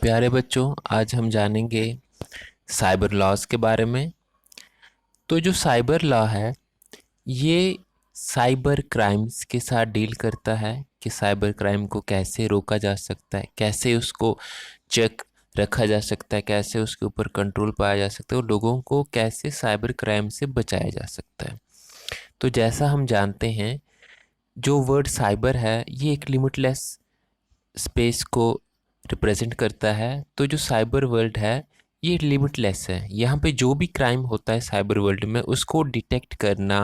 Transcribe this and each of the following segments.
प्यारे बच्चों, आज हम जानेंगे साइबर लॉज के बारे में। तो जो साइबर लॉ है ये साइबर क्राइम्स के साथ डील करता है कि साइबर क्राइम को कैसे रोका जा सकता है, कैसे उसको चेक रखा जा सकता है, कैसे उसके ऊपर कंट्रोल पाया जा सकता है और लोगों को कैसे साइबर क्राइम से बचाया जा सकता है। तो जैसा हम जानते हैं, जो वर्ड साइबर है ये एक लिमिटलेस स्पेस को रिप्रेजेंट करता है। तो जो साइबर वर्ल्ड है ये लिमिटलेस है। यहाँ पे जो भी क्राइम होता है साइबर वर्ल्ड में उसको डिटेक्ट करना,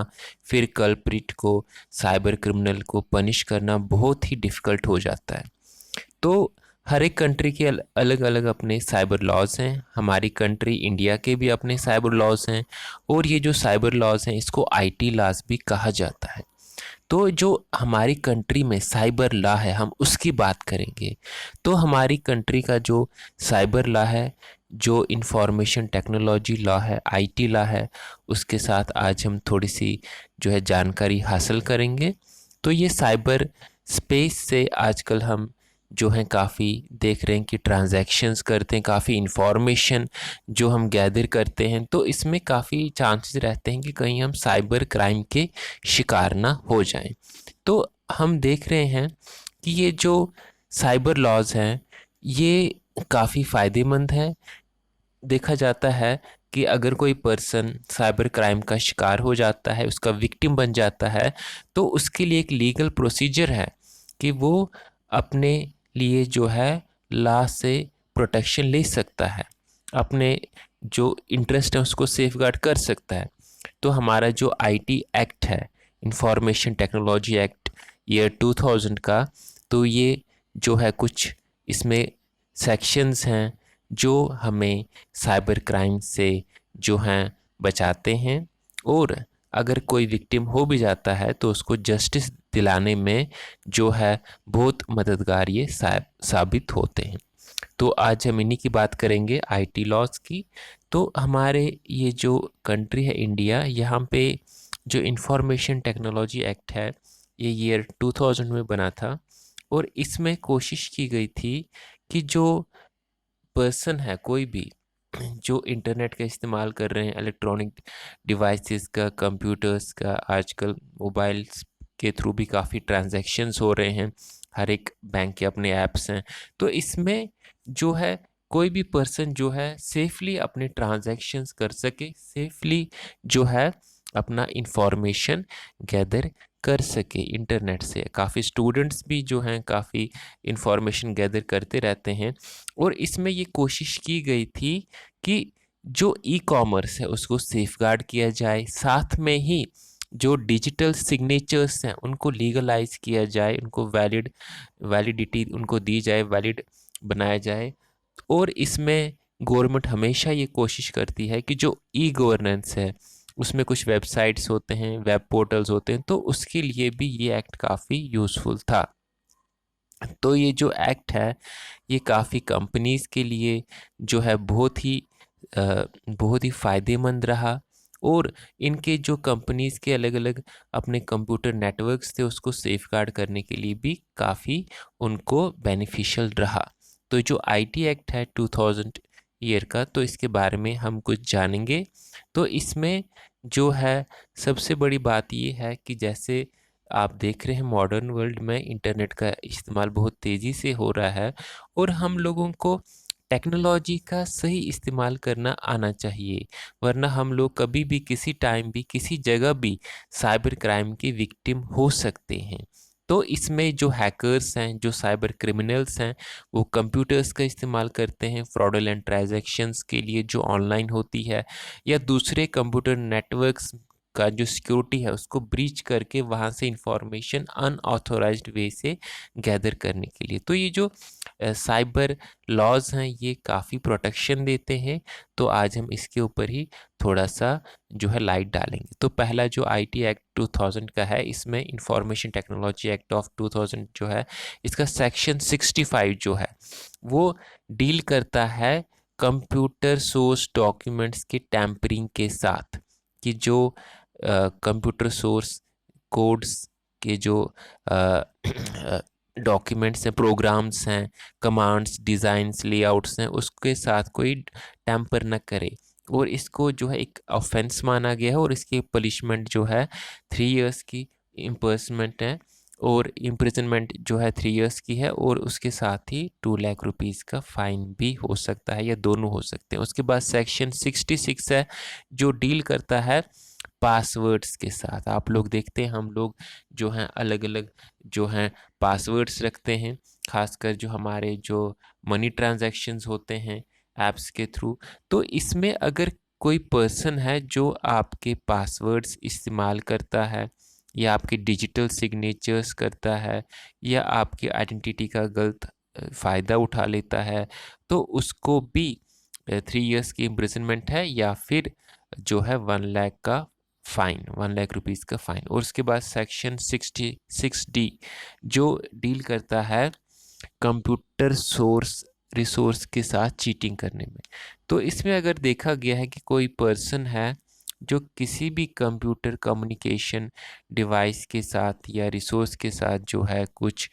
फिर कल्प्रिट को, साइबर क्रिमिनल को पनिश करना बहुत ही डिफ़िकल्ट हो जाता है। तो हर एक कंट्री के अलग अलग अपने साइबर लॉज हैं। हमारी कंट्री इंडिया के भी अपने साइबर लॉज हैं और ये जो साइबर लॉज हैं इसको आईटी लॉज भी कहा जाता है। तो जो हमारी कंट्री में साइबर लॉ है हम उसकी बात करेंगे। तो हमारी कंट्री का जो साइबर लॉ है, जो इंफॉर्मेशन टेक्नोलॉजी लॉ है, आईटी लॉ है, उसके साथ आज हम थोड़ी सी जो है जानकारी हासिल करेंगे। तो ये साइबर स्पेस से आजकल हम जो हैं काफ़ी देख रहे हैं कि ट्रांजैक्शंस करते हैं, काफ़ी इंफॉर्मेशन जो हम गैदर करते हैं, तो इसमें काफ़ी चांसेस रहते हैं कि कहीं हम साइबर क्राइम के शिकार ना हो जाएं। तो हम देख रहे हैं कि ये जो साइबर लॉज हैं ये काफ़ी फ़ायदेमंद है। देखा जाता है कि अगर कोई पर्सन साइबर क्राइम का शिकार हो जाता है, उसका विक्टिम बन जाता है, तो उसके लिए एक लीगल प्रोसीजर है कि वो अपने लिए जो है लॉ से प्रोटेक्शन ले सकता है, अपने जो इंटरेस्ट है उसको सेफगार्ड कर सकता है। तो हमारा जो आईटी एक्ट है, इंफॉर्मेशन टेक्नोलॉजी एक्ट ईयर 2000 का, तो ये जो है कुछ इसमें सेक्शंस हैं जो हमें साइबर क्राइम से जो हैं बचाते हैं। और अगर कोई विक्टिम हो भी जाता है तो उसको जस्टिस दिलाने में जो है बहुत मददगार ये साबित होते हैं। तो आज हम इन्हीं की बात करेंगे, आईटी लॉज की। तो हमारे ये जो कंट्री है इंडिया, यहाँ पे जो इंफॉर्मेशन टेक्नोलॉजी एक्ट है ये ईयर 2000 में बना था और इसमें कोशिश की गई थी कि जो पर्सन है कोई भी जो इंटरनेट का इस्तेमाल कर रहे हैं, इलेक्ट्रॉनिक डिवाइसेस का, कंप्यूटर्स का, आजकल मोबाइल्स के थ्रू भी काफ़ी ट्रांजैक्शंस हो रहे हैं, हर एक बैंक के अपने ऐप्स हैं। तो इसमें जो है कोई भी पर्सन जो है सेफली अपने ट्रांजैक्शंस कर सके, सेफली जो है अपना इंफॉर्मेशन गैदर कर सके इंटरनेट से। काफ़ी स्टूडेंट्स भी जो हैं काफ़ी इंफॉर्मेशन गैदर करते रहते हैं और इसमें ये कोशिश की गई थी कि जो ई कॉमर्स है उसको सेफगार्ड किया जाए, साथ में ही जो डिजिटल सिग्नेचर्स हैं उनको लीगलाइज किया जाए, उनको वैलिडिटी उनको दी जाए, वैलिड बनाया जाए। और इसमें गवर्नमेंट हमेशा ये कोशिश करती है कि जो ई गवर्नेंस है उसमें कुछ वेबसाइट्स होते हैं, वेब पोर्टल्स होते हैं, तो उसके लिए भी ये एक्ट काफ़ी यूज़फुल था। तो ये जो एक्ट है ये काफ़ी कंपनीज़ के लिए जो है बहुत ही फ़ायदेमंद रहा और इनके जो कंपनीज़ के अलग अलग अपने कंप्यूटर नेटवर्क्स थे उसको सेफगार्ड करने के लिए भी काफ़ी उनको बेनिफिशियल रहा। तो जो आईटी एक्ट है 2000 ईयर का, तो इसके बारे में हम कुछ जानेंगे। तो इसमें जो है सबसे बड़ी बात ये है कि जैसे आप देख रहे हैं मॉडर्न वर्ल्ड में इंटरनेट का इस्तेमाल बहुत तेज़ी से हो रहा है और हम लोगों को टेक्नोलॉजी का सही इस्तेमाल करना आना चाहिए, वरना हम लोग कभी भी किसी टाइम भी किसी जगह भी साइबर क्राइम के विक्टिम हो सकते हैं। तो इसमें जो हैकर्स हैं, जो साइबर क्रिमिनल्स हैं, वो कंप्यूटर्स का इस्तेमाल करते हैं फ्रॉडुलेंट ट्रांजैक्शंस के लिए जो ऑनलाइन होती है, या दूसरे कंप्यूटर नेटवर्क्स का जो सिक्योरिटी है उसको ब्रीच करके वहाँ से इंफॉर्मेशन अनऑथोराइज्ड वे से गैदर करने के लिए। तो ये जो साइबर लॉज हैं ये काफ़ी प्रोटेक्शन देते हैं। तो आज हम इसके ऊपर ही थोड़ा सा जो है लाइट डालेंगे। तो पहला जो आईटी एक्ट 2000 का है, इसमें इंफॉर्मेशन टेक्नोलॉजी एक्ट ऑफ 2000 जो है, इसका सेक्शन 65 जो है वो डील करता है कंप्यूटर सोर्स डॉक्यूमेंट्स के टैम्परिंग के साथ, कि जो कंप्यूटर सोर्स कोड्स के जो डॉक्यूमेंट्स हैं, प्रोग्राम्स हैं, कमांड्स, डिज़ाइंस, लेआउट्स हैं, उसके साथ कोई टैम्पर न करे। और इसको जो है एक ऑफेंस माना गया है और इसकी पनिशमेंट जो है 3 इयर्स की इम्पर्समेंट है, और इम्प्रिजनमेंट जो है 3 इयर्स की है, और उसके साथ ही 2 लाख रुपीज़ का फाइन भी हो सकता है, या दोनों हो सकते हैं। उसके बाद सेक्शन 66 है जो डील करता है पासवर्ड्स के साथ। आप लोग देखते हैं हम लोग जो हैं अलग अलग जो हैं पासवर्ड्स रखते हैं, खासकर जो हमारे जो मनी ट्रांजैक्शंस होते हैं ऐप्स के थ्रू। तो इसमें अगर कोई पर्सन है जो आपके पासवर्ड्स इस्तेमाल करता है, या आपके डिजिटल सिग्नेचर्स करता है, या आपकी आइडेंटिटी का गलत फ़ायदा उठा लेता है, तो उसको भी 3 इयर्स की इम्प्रिजनमेंट है, या फिर जो है 1 लाख का फाइन, 1 लाख रुपीज़ का फाइन। और उसके बाद सेक्शन 66D जो डील करता है कंप्यूटर सोर्स रिसोर्स के साथ चीटिंग करने में। तो इसमें अगर देखा गया है कि कोई पर्सन है जो किसी भी कंप्यूटर कम्युनिकेशन डिवाइस के साथ या रिसोर्स के साथ जो है कुछ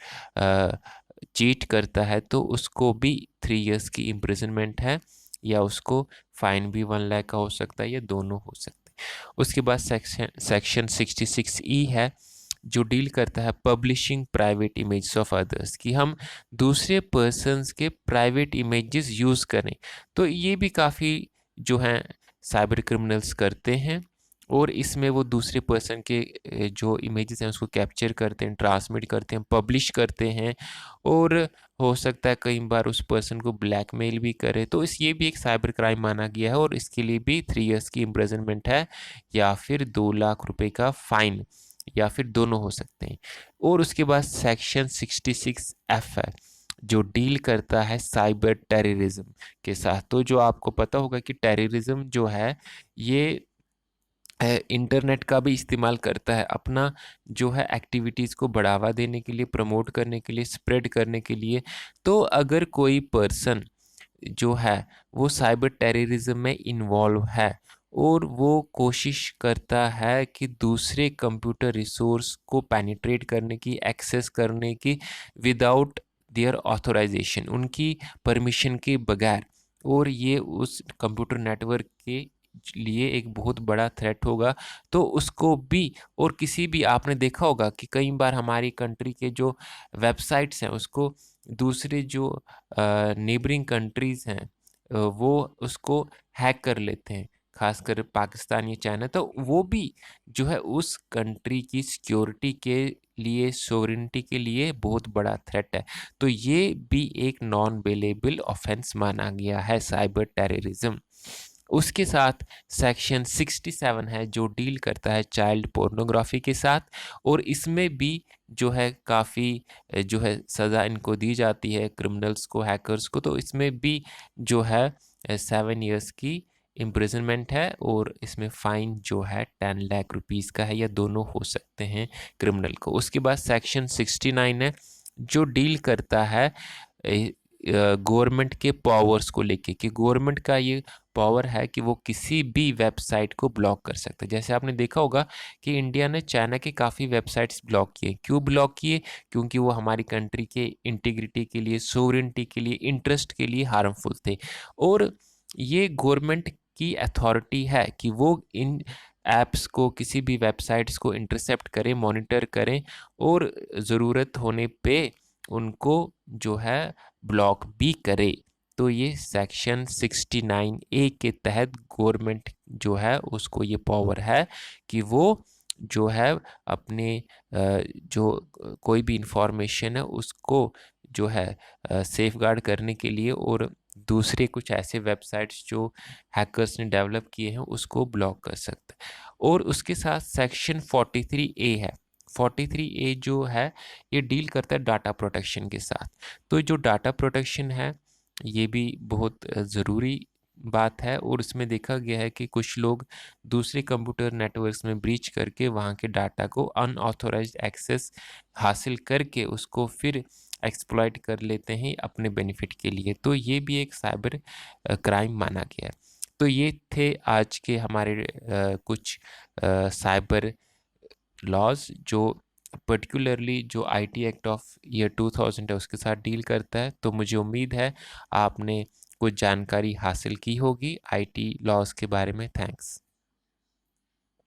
चीट करता है, तो उसको भी 3 इयर्स की इम्प्रिजनमेंट है, या उसको फाइन भी 1 लाख का हो सकता है, या दोनों हो सकते हैं। उसके बाद सेक्शन 66E है जो डील करता है publishing private images of others, कि हम दूसरे पर्सन्स के प्राइवेट इमेजेस यूज़ करें। तो ये भी काफ़ी जो हैं साइबर क्रिमिनल्स करते हैं, और इसमें वो दूसरे पर्सन के जो इमेजेस हैं उसको कैप्चर करते हैं, ट्रांसमिट करते हैं, पब्लिश करते हैं, और हो सकता है कई बार उस पर्सन को ब्लैकमेल भी करे। तो इस ये भी एक साइबर क्राइम माना गया है, और इसके लिए भी 3 इयर्स की इम्प्रिजनमेंट है, या फिर 2 लाख रुपए का फाइन, या फिर दोनों हो सकते हैं। और उसके बाद सेक्शन 66F है जो डील करता है साइबर टेररिज्म के साथ। तो जो आपको पता होगा कि टेररिज्म जो है ये इंटरनेट का भी इस्तेमाल करता है अपना जो है एक्टिविटीज़ को बढ़ावा देने के लिए, प्रमोट करने के लिए, स्प्रेड करने के लिए। तो अगर कोई पर्सन जो है वो साइबर टेररिज्म में इन्वॉल्व है, और वो कोशिश करता है कि दूसरे कंप्यूटर रिसोर्स को पेनिट्रेट करने की, एक्सेस करने की, विदाउट देयर ऑथराइजेशन, उनकी परमिशन के बगैर, और ये उस कंप्यूटर नेटवर्क के लिए एक बहुत बड़ा थ्रेट होगा, तो उसको भी, और किसी भी, आपने देखा होगा कि कई बार हमारी कंट्री के जो वेबसाइट्स हैं उसको दूसरे जो नेबरिंग कंट्रीज़ हैं वो उसको हैक कर लेते हैं, खासकर पाकिस्तान या चाइना। तो वो भी जो है उस कंट्री की सिक्योरिटी के लिए, सोवरेनिटी के लिए बहुत बड़ा थ्रेट है। तो ये भी एक नॉन बेलेबल ऑफेंस माना गया है साइबर टेररिज्म। उसके साथ सेक्शन 67 है जो डील करता है चाइल्ड पोर्नोग्राफी के साथ, और इसमें भी जो है काफ़ी जो है सज़ा इनको दी जाती है, क्रिमिनल्स को, हैकर्स को। तो इसमें भी जो है 7 इयर्स की इम्प्रिजनमेंट है, और इसमें फ़ाइन जो है 10 लाख रुपीज़ का है, या दोनों हो सकते हैं क्रिमिनल को। उसके बाद सेक्शन 69 है जो डील करता है गवर्नमेंट के पावर्स को लेके, कि गवर्नमेंट का ये पावर है कि वो किसी भी वेबसाइट को ब्लॉक कर सकता है। जैसे आपने देखा होगा कि इंडिया ने चाइना के काफ़ी वेबसाइट्स ब्लॉक किए। क्यों ब्लॉक किए? क्योंकि वो हमारी कंट्री के इंटीग्रिटी के लिए, सोवरेनिटी के लिए, इंटरेस्ट के लिए हार्मफुल थे। और ये गवर्नमेंट की अथॉरिटी है कि वो इन ऐप्स को, किसी भी वेबसाइट्स को इंटरसेप्ट करें, मॉनिटर करें, और ज़रूरत होने पे उनको जो है ब्लॉक भी करे। तो ये सेक्शन 69A के तहत गवर्नमेंट जो है उसको ये पावर है कि वो जो है अपने जो कोई भी इंफॉर्मेशन है उसको जो है सेफ गार्ड करने के लिए, और दूसरे कुछ ऐसे वेबसाइट्स जो हैकर्स ने डेवलप किए हैं उसको ब्लॉक कर सकता है। और उसके साथ सेक्शन 43A है। 43A जो है ये डील करता है डाटा प्रोटेक्शन के साथ। तो जो डाटा प्रोटेक्शन है ये भी बहुत ज़रूरी बात है, और इसमें देखा गया है कि कुछ लोग दूसरे कंप्यूटर नेटवर्क्स में ब्रीच करके वहाँ के डाटा को अनऑथोराइज्ड एक्सेस हासिल करके उसको फिर एक्सप्लॉइट कर लेते हैं अपने बेनिफिट के लिए। तो ये भी एक साइबर क्राइम माना गया है। तो ये थे आज के हमारे कुछ साइबर लॉज जो पर्टिकुलरली जो आईटी एक्ट ऑफ ईयर 2000 है उसके साथ डील करता है। तो मुझे उम्मीद है आपने कुछ जानकारी हासिल की होगी आईटी लॉज के बारे में। थैंक्स।